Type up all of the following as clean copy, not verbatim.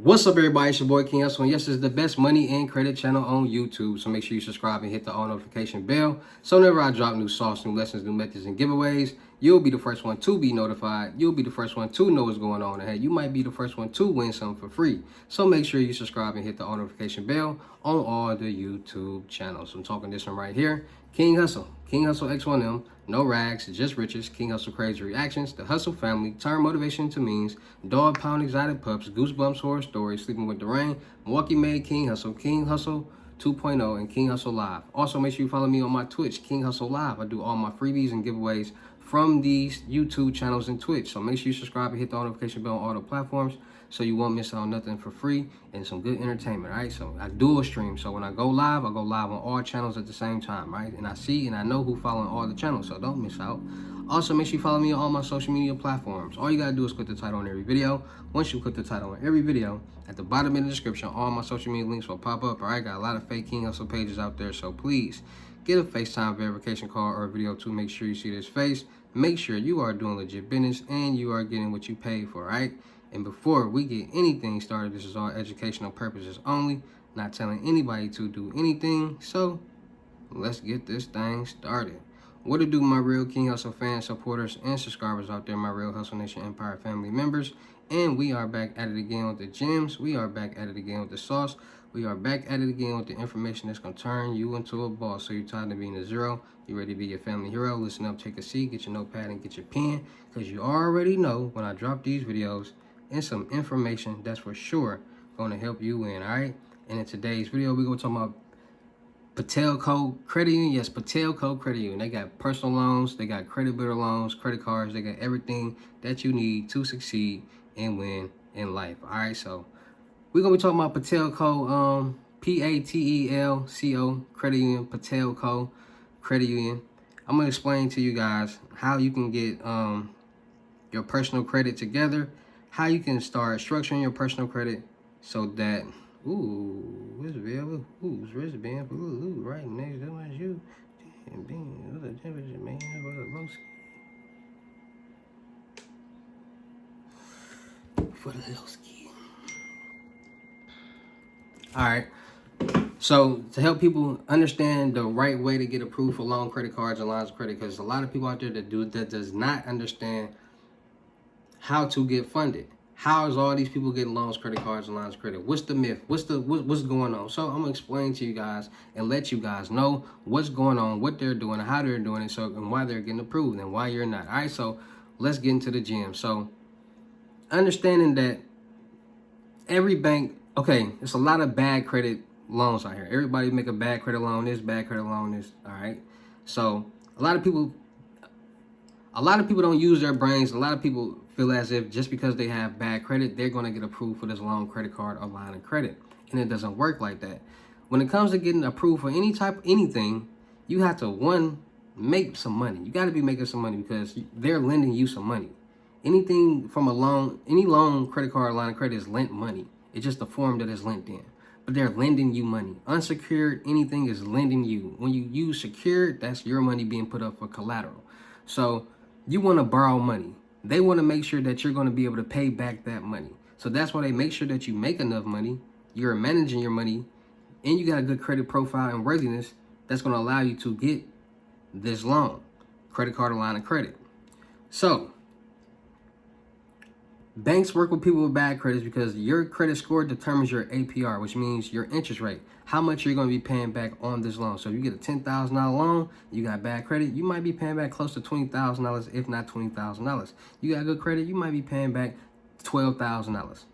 What's up, everybody? It's your boy King Hustle, and yes, this is the best money and credit channel on YouTube. So make sure you subscribe and hit the all notification bell. So whenever I drop new sauce, new lessons, new methods, and giveaways, you'll be the first one to be notified. You'll be the first one to know what's going on. And hey, you might be the first one to win something for free. So make sure you subscribe and hit the all notification bell on all the YouTube channels. I'm talking this one right here, King Hustle. King Hustle X1M, no rags, just riches, King Hustle crazy reactions, the Hustle family, turn motivation into means, dog pound exotic pups, goosebumps horror stories, sleeping with the rain, Milwaukee made King Hustle 2.0, and King Hustle Live. Also, make sure you follow me on my Twitch, King Hustle Live. I do all my freebies and giveaways from these YouTube channels and Twitch. So make sure you subscribe and hit the notification bell on all the platforms so you won't miss out on nothing for free and some good entertainment, right? So I dual stream. So when I go live on all channels at the same time, right? And I see and I know who following all the channels, so don't miss out. Also, make sure you follow me on all my social media platforms. All you gotta do is click the title on every video. Once you click the title on every video, at the bottom in the description, all my social media links will pop up. All right, got a lot of fake King Hustle pages out there, so please get a FaceTime verification call or a video to make sure you see this face. Make sure you are doing legit business and you are getting what you paid for, right? And before we get anything started, this is all educational purposes only, not telling anybody to do anything. So let's get this thing started. What to do, my real King Hustle fans, supporters, and subscribers out there, my real Hustle Nation Empire family members. And we are back at it again with the gems. We are back at it again with the sauce. We are back at it again with the information that's going to turn you into a boss. So you're tired of being a zero. You ready to be your family hero. Listen up, take a seat, get your notepad, and get your pen. Because you already know when I drop these videos and some information that's for sure going to help you win, all right? And in today's video, we're going to talk about Patel Code Credit Union. Yes, Patel Code Credit Union. They got personal loans, they got credit builder loans, credit cards, they got everything that you need to succeed and win in life. All right, so we're gonna be talking about Patel Code, PATELCO Credit Union, Patel Code Credit Union. I'm gonna explain to you guys how you can get your personal credit together, how you can start structuring your personal credit so that where's available? Who's wristband? Right next to you. Damn, being the temperature, man. For the low ski. All right. So to help people understand the right way to get approved for loan, credit cards, and lines of credit, because a lot of people out there that does not understand how to get funded. How is all these people getting loans, credit cards, and lines of credit? What's the myth? What's going on? So I'm gonna explain to you guys and let you guys know what's going on, what they're doing, how they're doing it, so and why they're getting approved and why you're not. All right, so let's get into the gym. So understanding that every bank, okay, there's a lot of bad credit loans out here. Everybody make a bad credit loan, this bad credit loan, this. All right, so a lot of people don't use their brains. A lot of people feel as if just because they have bad credit, they're going to get approved for this loan, credit card, or line of credit. And it doesn't work like that. When it comes to getting approved for anything, you have to, one, make some money. You got to be making some money because they're lending you some money. Anything from a loan, any loan, credit card, line of credit is lent money. It's just the form that is lent in. But they're lending you money. Unsecured, anything is lending you. When you use secured, that's your money being put up for collateral. So you want to borrow money. They want to make sure that you're going to be able to pay back that money. So that's why they make sure that you make enough money, you're managing your money, and you got a good credit profile and worthiness that's going to allow you to get this loan, credit card or line of credit. So banks work with people with bad credits because your credit score determines your APR, which means your interest rate, how much you're going to be paying back on this loan. So if you get a $10,000 loan, you got bad credit, you might be paying back close to $20,000, if not $20,000. You got good credit, you might be paying back $12,000.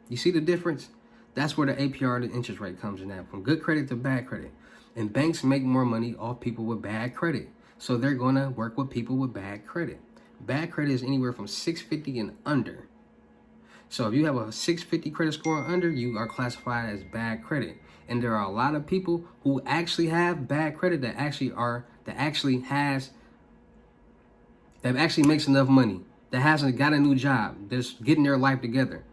You see the difference? That's where the APR, the interest rate, comes in at, from good credit to bad credit. And banks make more money off people with bad credit. So they're going to work with people with bad credit. Bad credit is anywhere from 650 and under. So if you have a 650 credit score or under, you are classified as bad credit. And there are a lot of people who actually have bad credit that actually makes enough money, that hasn't got a new job, that's getting their life together.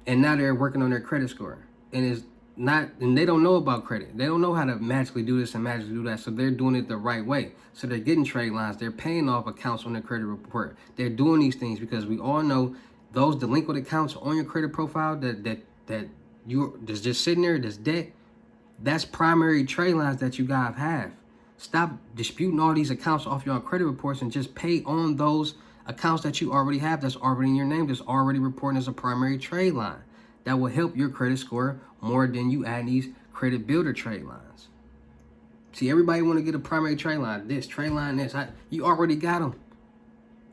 And now they're working on their credit score. And they don't know about credit. They don't know how to magically do this and magically do that. So they're doing it the right way. So they're getting trade lines. They're paying off accounts on their credit report. They're doing these things because we all know those delinquent accounts on your credit profile that that that's just sitting there, that's debt, that's primary trade lines that you guys have. Stop disputing all these accounts off your credit reports and just pay on those accounts that you already have, that's already in your name, that's already reporting as a primary trade line. That will help your credit score more than you add these credit builder trade lines. See, everybody want to get a primary trade line, this, trade line, this. You already got them.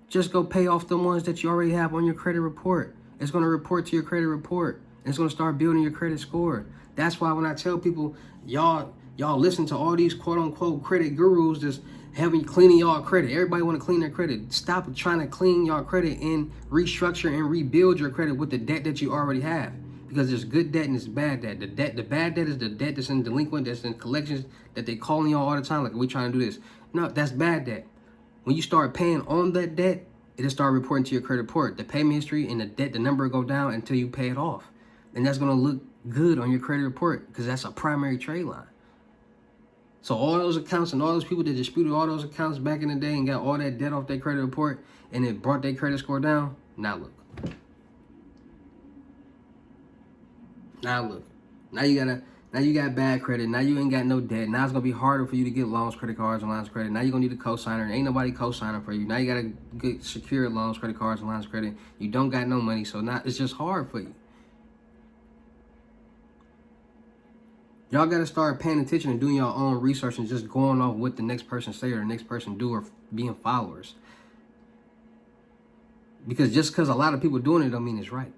Just go pay off the ones that you already have on your credit report. It's going to report to your credit report. It's going to start building your credit score. That's why when I tell people, y'all listen to all these quote unquote credit gurus just having cleaning y'all credit. Everybody want to clean their credit. Stop trying to clean y'all credit and restructure and rebuild your credit with the debt that you already have. Because there's good debt and there's bad debt. The bad debt is the debt that's in delinquent, that's in collections, that they calling y'all all the time, like, we trying to do this. No, that's bad debt. When you start paying on that debt, it'll start reporting to your credit report. The payment history and the debt, the number will go down until you pay it off. And that's going to look good on your credit report because that's a primary trade line. So all those accounts and all those people that disputed all those accounts back in the day and got all that debt off their credit report and it brought their credit score down, now look. Now look. Now you got bad credit. Now you ain't got no debt. Now it's gonna be harder for you to get loans, credit cards, and lines of credit. Now you're gonna need a co-signer. Ain't nobody co-signing for you. Now you gotta get secured loans, credit cards, and lines of credit. You don't got no money, so now it's just hard for you. Y'all gotta start paying attention and doing your own research and just going off what the next person say or the next person do or being followers. Because just because a lot of people doing it don't mean it's right.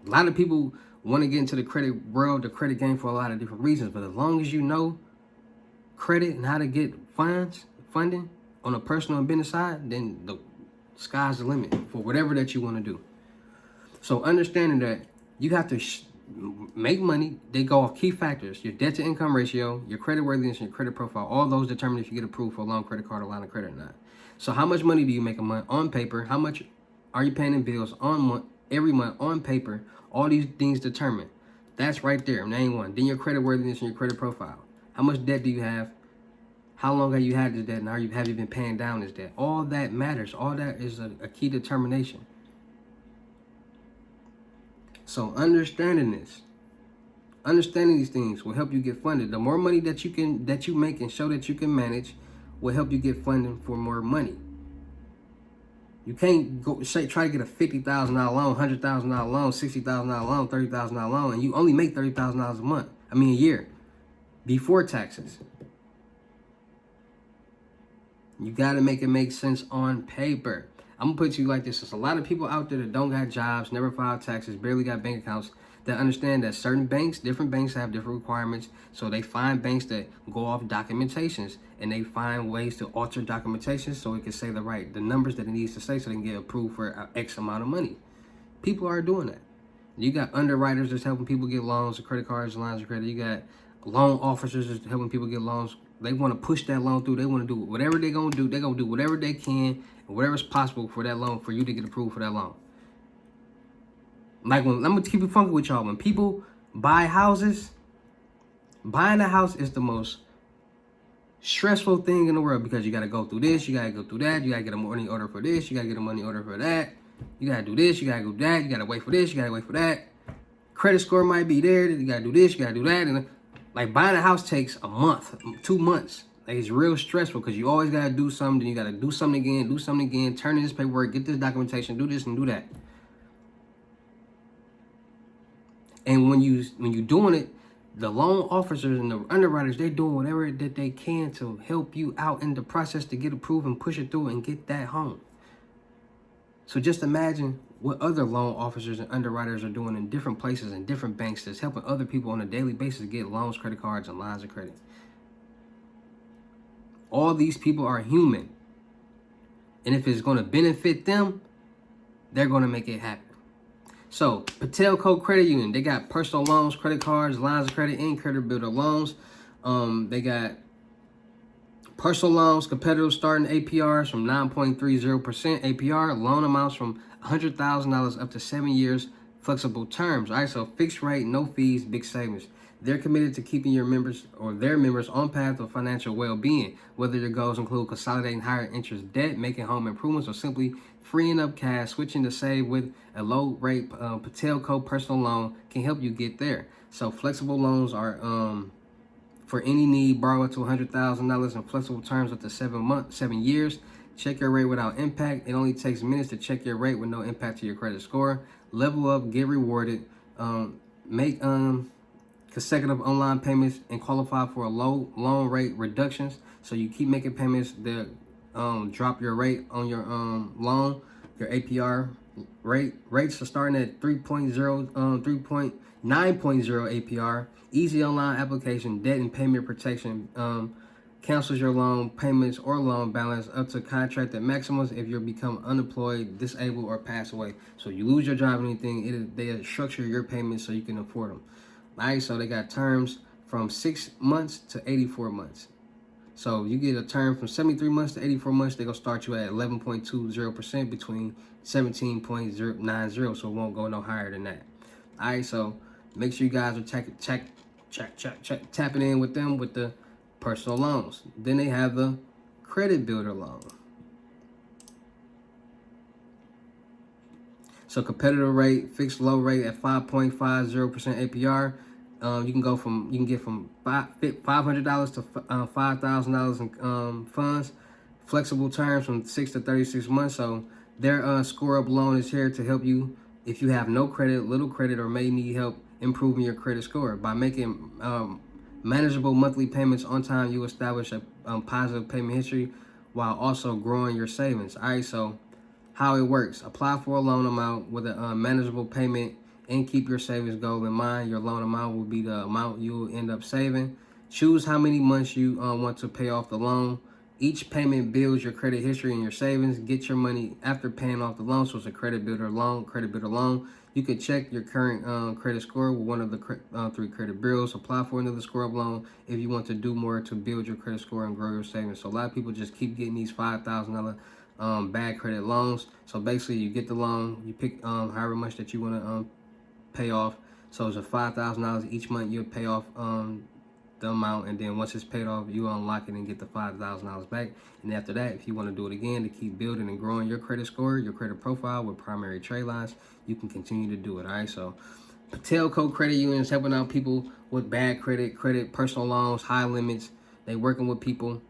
A lot of people want to get into the credit world, the credit game for a lot of different reasons. But as long as you know credit and how to get funding on a personal and business side, then the sky's the limit for whatever that you want to do. So understanding that you have to make money, they go off key factors: your debt to income ratio, your credit worthiness, and your credit profile. All those determine if you get approved for a loan, credit card, or line of credit or not. So how much money do you make a month on paper? How much are you paying in bills every month on paper? All these things determine. That's right there, name one. Then your credit worthiness and your credit profile. How much debt do you have? How long have you had this debt? And have you been paying down this debt? All that matters. All that is a key determination. So understanding these things will help you get funded. The more money that you make and show that you can manage will help you get funding for more money. You can't try to get a $50,000 loan, $100,000 loan, $60,000 loan, $30,000 loan, and you only make $30,000 a year, before taxes. You gotta make it make sense on paper. I'm gonna put it to you like this: there's a lot of people out there that don't got jobs, never filed taxes, barely got bank accounts, that understand that certain banks, different banks have different requirements. So they find banks that go off documentations and they find ways to alter documentation so it can say the numbers that it needs to say so they can get approved for X amount of money. People are doing that. You got underwriters that's helping people get loans, credit cards, lines of credit. You got loan officers that's helping people get loans. They want to push that loan through. They want to do whatever they're going to do. They're going to do whatever they can and whatever's possible for that loan, for you to get approved for that loan. Like, I'm going to keep it funky with y'all. When people buy houses, buying a house is the most stressful thing in the world because you got to go through this, you got to go through that, you got to get a money order for this, you got to get a money order for that, you got to do this, you got to do that, you got to wait for this, you got to wait for that. Credit score might be there, you got to do this, you got to do that. And like, buying a house takes a month, 2 months. Like, it's real stressful because you always got to do something, then you got to do something again, turn in this paperwork, get this documentation, do this and do that. And when you doing it, the loan officers and the underwriters, they're doing whatever that they can to help you out in the process to get approved and push it through and get that home. So just imagine what other loan officers and underwriters are doing in different places and different banks that's helping other people on a daily basis get loans, credit cards, and lines of credit. All these people are human. And if it's going to benefit them, they're going to make it happen. So, Patel Co. Credit Union, they got personal loans, credit cards, lines of credit, and credit builder loans. They got personal loans, competitive starting APRs from 9.30% APR, loan amounts from $100,000 up to 7 years, flexible terms. All right, so fixed rate, no fees, big savings. They're committed to keeping your members or their members on path to financial well-being, whether their goals include consolidating higher interest debt, making home improvements, or simply freeing up cash, switching to save with a low rate Patelco personal loan can help you get there. So flexible loans are for any need. Borrow up to $100,000 in flexible terms up to 7 years. Check your rate without impact. It only takes minutes to check your rate with no impact to your credit score. Level up, get rewarded. Make consecutive online payments and qualify for a low loan rate reductions. So you keep making payments that drop your rate on your loan. Your APR rates are starting at 3.9.0 APR. Easy online application, debt and payment protection. Cancels your loan payments or loan balance up to contracted maximums if you become unemployed, disabled, or pass away. So you lose your job or anything, they structure your payments so you can afford them. All right, so they got terms from 6 months to 84 months. So you get a term from 73 months to 84 months, they're going to start you at 11.20% between 17.90, so it won't go no higher than that. All right, so make sure you guys are tapping in with them with the personal loans. Then they have the credit builder loan. So competitive rate, fixed low rate at 5.50% APR. You can get from $500 to $5,000 in funds. Flexible terms from 6 to 36 months. So their score up loan is here to help you if you have no credit, little credit, or may need help improving your credit score. By making manageable monthly payments on time, you establish a positive payment history while also growing your savings. All right, so how it works: apply for a loan amount with a manageable payment and keep your savings goal in mind. Your loan amount will be the amount you will end up saving. Choose how many months you want to pay off the loan. Each payment builds your credit history and your savings. Get your money after paying off the loan, so it's a credit builder loan. You can check your current credit score with one of the 3 credit bureaus. Apply for another score up loan if you want to do more to build your credit score and grow your savings. So a lot of people just keep getting these $5,000 bad credit loans. So basically, you get the loan, you pick however much that you want to pay off. So it's a $5,000 each month. You'll pay off the amount, and then once it's paid off, you unlock it and get the $5,000 back. And after that, if you want to do it again to keep building and growing your credit score, your credit profile with primary trade lines, you can continue to do it. All right, so Patelco Credit Union is helping out people with bad credit, personal loans, high limits. They working with people,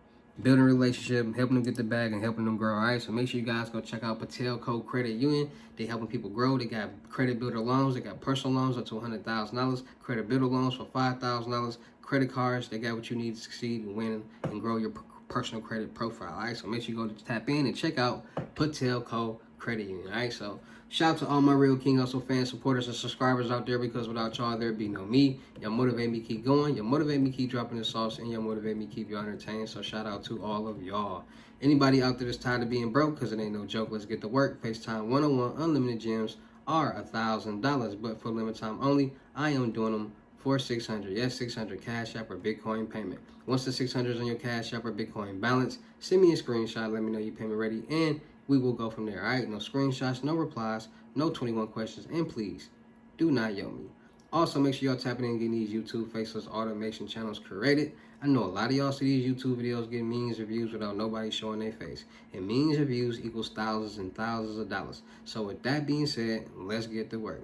building a relationship, helping them get the bag and helping them grow. All right, so make sure you guys go check out Patelco Credit Union. They helping people grow. They got credit builder loans. They got personal loans up to $100,000, credit builder loans for $5,000, credit cards. They got what you need to succeed and win and grow your personal credit profile. All right, so make sure you go to tap in and check out Patelco Credit Union. All right, so shout out to all my real King Hustle fans, supporters, and subscribers out there, because without y'all, there'd be no me. Y'all motivate me keep going. Y'all motivate me keep dropping the sauce, and y'all motivate me keep you entertained. So shout out to all of y'all. Anybody out there that's tired of being broke, because it ain't no joke, let's get to work. FaceTime 101 unlimited gems are $1,000, but for limited time only, I am doing them for $600. Yes, $600 Cash App or Bitcoin payment. Once the $600 is on your Cash App or Bitcoin balance, send me a screenshot. Let me know your payment ready, and we will go from there. All right, no screenshots, no replies, no 21 questions, and please do not yell me. Also, make sure y'all tapping in and getting these YouTube faceless automation channels created. I know a lot of y'all see these YouTube videos getting millions of views without nobody showing their face. And millions of views equals thousands and thousands of dollars. So with that being said, let's get to work.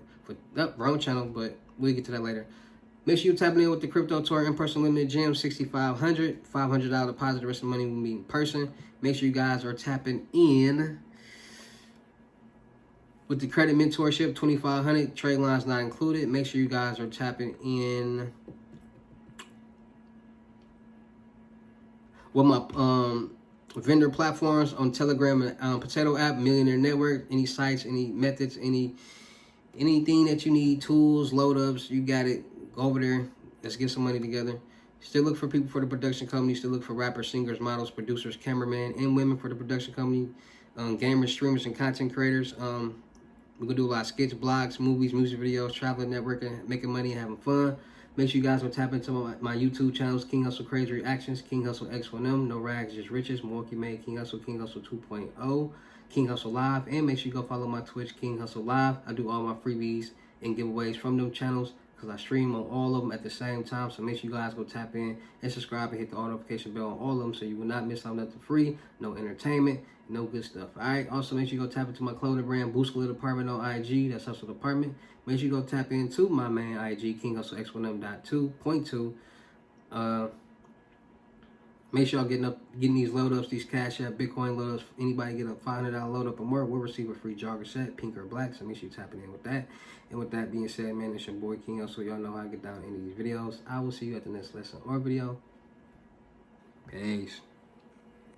Wrong channel, but we'll get to that later. Make sure you're tapping in with the Crypto Tour in-person limited gem, $6,500, $500 deposit, the rest of the money will be in person. Make sure you guys are tapping in with the credit mentorship, $2,500, trade lines not included. Make sure you guys are tapping in with my vendor platforms on Telegram and Potato app, Millionaire Network, any sites, any methods, anything that you need, tools, load ups, you got it. Go over there. Let's get some money together. Still look for people for the production company. Still look for rappers, singers, models, producers, cameramen, and women for the production company. Gamers, streamers, and content creators. We're going to do a lot of skits, blogs, movies, music videos, traveling, networking, making money, and having fun. Make sure you guys will tap into my YouTube channels, King Hustle Crazy Reactions, King Hustle X1M, No Rags, Just Riches, Milwaukee Made, King Hustle 2.0, King Hustle Live, and make sure you go follow my Twitch, King Hustle Live. I do all my freebies and giveaways from them channels because I stream on all of them at the same time. So make sure you guys go tap in and subscribe and hit the all notification bell on all of them so you will not miss out on nothing free, no entertainment, no good stuff. All right. Also, make sure you go tap into my clothing brand, Boost Little Department on IG. That's Hustle Department. Make sure you go tap into my main IG, King Hustle X1M.2.2. Make sure y'all getting these load ups, these Cash App, Bitcoin load ups. Anybody get a $500 load up or more, we'll receive a free jogger set, pink or black. So make sure you tapping in with that. And with that being said, man, it's your boy King. So y'all know how I get down in these videos. I will see you at the next lesson or video. Peace.